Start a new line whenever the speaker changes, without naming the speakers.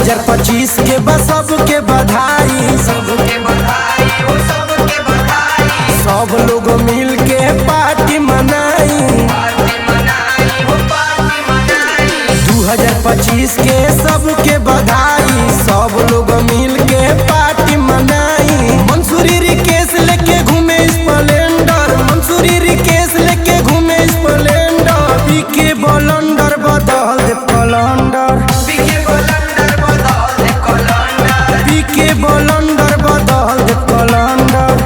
2025 के बस सबके बधाई, सबके बधाई, सबके बधाई। सब लोग मिल के पार्टी मनाई, 2025 के सबके बधाई।